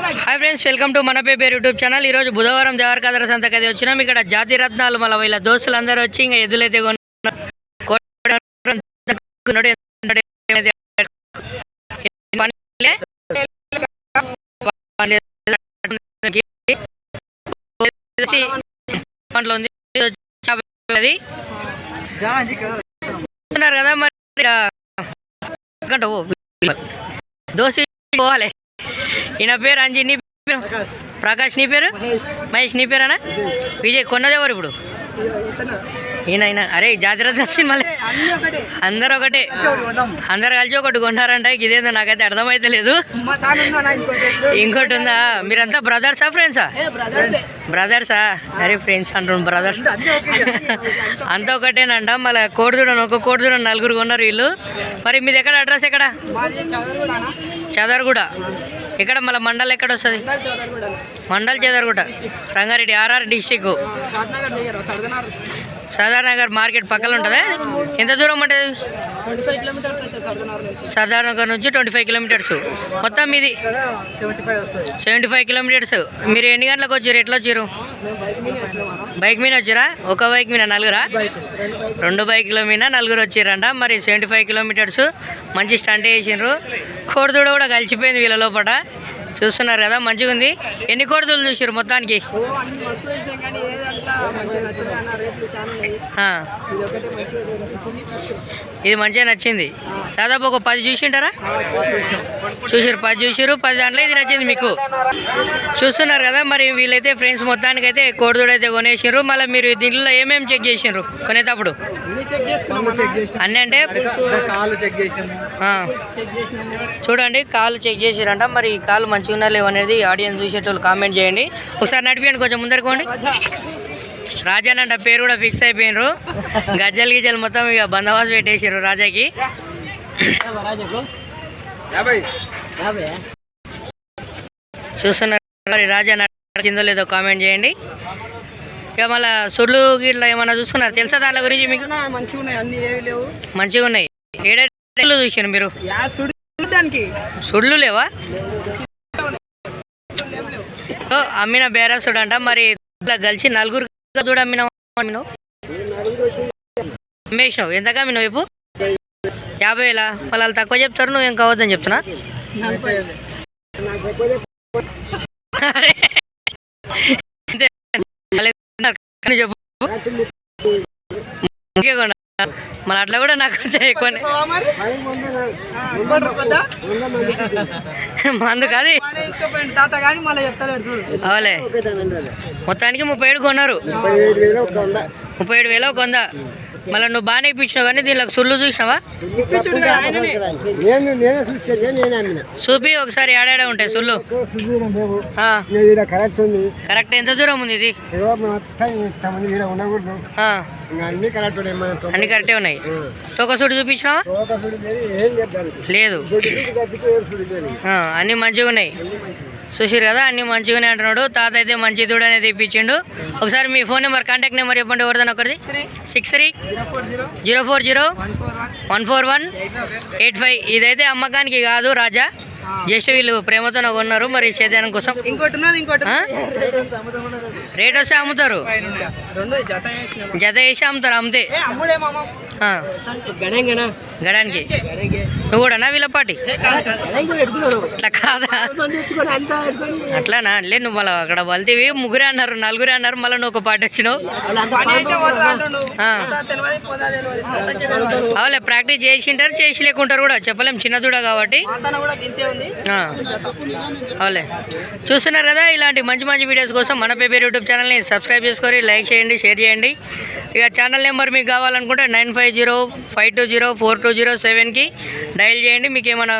Hi friends, welcome to మన పేరు YouTube channel. ఈరోజు బుధవారం దేవరకథల సంతకది వచ్చినాం. ఇక్కడ జాతి రత్నాలు మళ్ళీ వీళ్ళ దోస్తులు అందరూ వచ్చి ఇంకా ఎద్దులైతే కదా మరి దోస్తు పోవాలి. ఈయన పేరు అంజీ, నీ పేరు ప్రకాష్, నీ పేరు మహేష్, నీ పేరేనా విజయ్. కొన్నది ఎవరు ఇప్పుడు? ఈయన. అరే జాతిరత్న సినిమాలే అందరు ఒకటే, అందరు కలిసి ఒకటి కొన్నారంట. ఇదేందో నాకైతే అర్థమైతే లేదు. ఇంకోటి ఉందా? మీరంతా బ్రదర్సా ఫ్రెండ్సా? బ్రదర్సా? అరే ఫ్రెండ్స్ అంటారు, బ్రదర్స్ అంతా ఒకటేనంట. మళ్ళీ కోడిదూడను, ఒక కోడిదూడను నలుగురు కొన్నారు వీళ్ళు. మరి మీది ఎక్కడ? అడ్రస్ ఎక్కడ? చదర్గూడ. ఇక్కడ మళ్ళీ మండల్ ఎక్కడ వస్తుంది? Mandal Chadarguda, Rangareddy RR district. Sardar Nagar market పక్కన ఉంటుందా? ఎంత దూరం ఉంటుంది? సర్దార్ నగర్ నుంచి 25 కిలోమీటర్స్. మొత్తం మీది 75 కిలోమీటర్స్. మీరు ఎన్ని గంటలకు వచ్చారు? ఎట్లా వచ్చారు? బైక్ మీద వచ్చారా? ఒక బైక్ మీద నలుగురా? 2 బైకుల మీద నలుగురు వచ్చారంట. మరి 75 కిలోమీటర్స్ మంచి స్టంట్ వేసిండ్రు. కోడిదూడ కూడా కలిసిపోయింది వీళ్ళ లోపల. చూస్తున్నారు కదా, మంచిగా ఉంది. ఎన్ని కోడిదూడలు చూసారు మొత్తానికి? ఇది మంచిగా నచ్చింది. దాదాపు ఒక 10 చూసింటారా? చూసారు, 10 చూసారు. 10 దాంట్లో ఇది నచ్చింది మీకు. చూస్తున్నారు కదా, మరి వీళ్ళైతే ఫ్రెండ్స్ మొత్తానికి అయితే కోడిదూడ అయితే కొనేసారు. మళ్ళీ మీరు దీంట్లో ఏమేమి చెక్ చేసిండ్రు కొనేటప్పుడు? అన్నీ అంటే చూడండి, కాలు చెక్ చేసిరంట. మరి ఈ కాలు మంచిగా ఉన్నా లేవు అనేది ఆడియన్స్ చూసేటోళ్ళు కామెంట్ చేయండి. ఒకసారి నడిపియండి కొంచెం ముందరుకోండి. రాజాన్ అంట పేరు కూడా ఫిక్స్ అయిపోయినారు. గజ్జలు గిజ్జలు మొత్తం ఇక బందోబస్తు పెట్టేసారు రాజాకి. చూస్తున్నారు మరి రాజా నచ్చిందో లేదో కామెంట్ చేయండి. ఇక మళ్ళీ సుడ్లు గిట్లా ఏమన్నా చూస్తున్నారు తెలుసా దాని గురించి మీకు? మంచిగా ఉన్నాయి. ఏడేళ్ళు చూసారు మీరు? సుడ్లు లేవా? అమ్మిన బేరసుడు అంట. మరి కలిసి నలుగురు దూడ అమ్మినావు. అమ్మేసినావు. ఎంతగా అమ్మినావు వైపు? 50,000. మళ్ళీ వాళ్ళు తక్కువ చెప్తారు, నువ్వేం కావద్దని చెప్తున్నా. చెప్పు మళ్ళీ అట్లా కూడా నాకు కొంచెం ఎక్కువ మందు కాదు. అవలే మొత్తానికి 37 కొన్నారు. 37,000 కొంద. మళ్ళీ నువ్వు బాగానే ఇప్పించినావు కానీ దీనిలో సుళ్ళు చూసినావా? చూపి ఒకసారి ఏడాడే ఉంటాయి సుళ్ళు. కరెక్ట్. ఎంత దూరం ఉంది ఇది? అన్ని కరెక్టే ఉన్నాయి. తోక సుడి చూపించినావా? లేదు. అన్ని మంచిగా ఉన్నాయి. చూసిరు కదా, అన్ని మంచిగానే అంటున్నాడు. తాత అయితే మంచి దూడ అనేది ఇప్పించిండు. ఒకసారి మీ ఫోన్ నెంబర్, కాంటాక్ట్ నెంబర్ చెప్పండి. ఎవరిదని ఒకరిది? 63-040-141-85. ఇదైతే అమ్మకానికి కాదు రాజా, జస్ట్ వీళ్ళు ప్రేమతో కొన్నారు. మరి చేద్దాం కోసం రేట్ వస్తే అమ్ముతారు. జత వేసి అమ్ముతారు, అమ్మితే గడానికి. నువ్వు కూడా వీళ్ళ పాటి అట్లా కాదా? అట్లానా? లేదు, నువ్వు మళ్ళీ అక్కడ వెళ్తేవి ముగ్గురే అన్నారు, నలుగురే అన్నారు. మళ్ళీ నువ్వు ఒక పాటి వచ్చినావు. అవలే ప్రాక్టీస్ చేసింటారు, చేసి లేకుంటారు కూడా చెప్పలేం. చిన్న దూడ కాబట్టి అవలే. చూస్తున్నారు కదా, ఇలాంటి మంచి మంచి వీడియోస్ కోసం మన పేరు యూట్యూబ్ ఛానల్ని సబ్స్క్రైబ్ చేసుకొని లైక్ చేయండి, షేర్ చేయండి. ఇక ఛానల్ నెంబర్ మీకు కావాలనుకుంటే 9505204207కి డయల్ చేయండి. మీకు ఏమైనా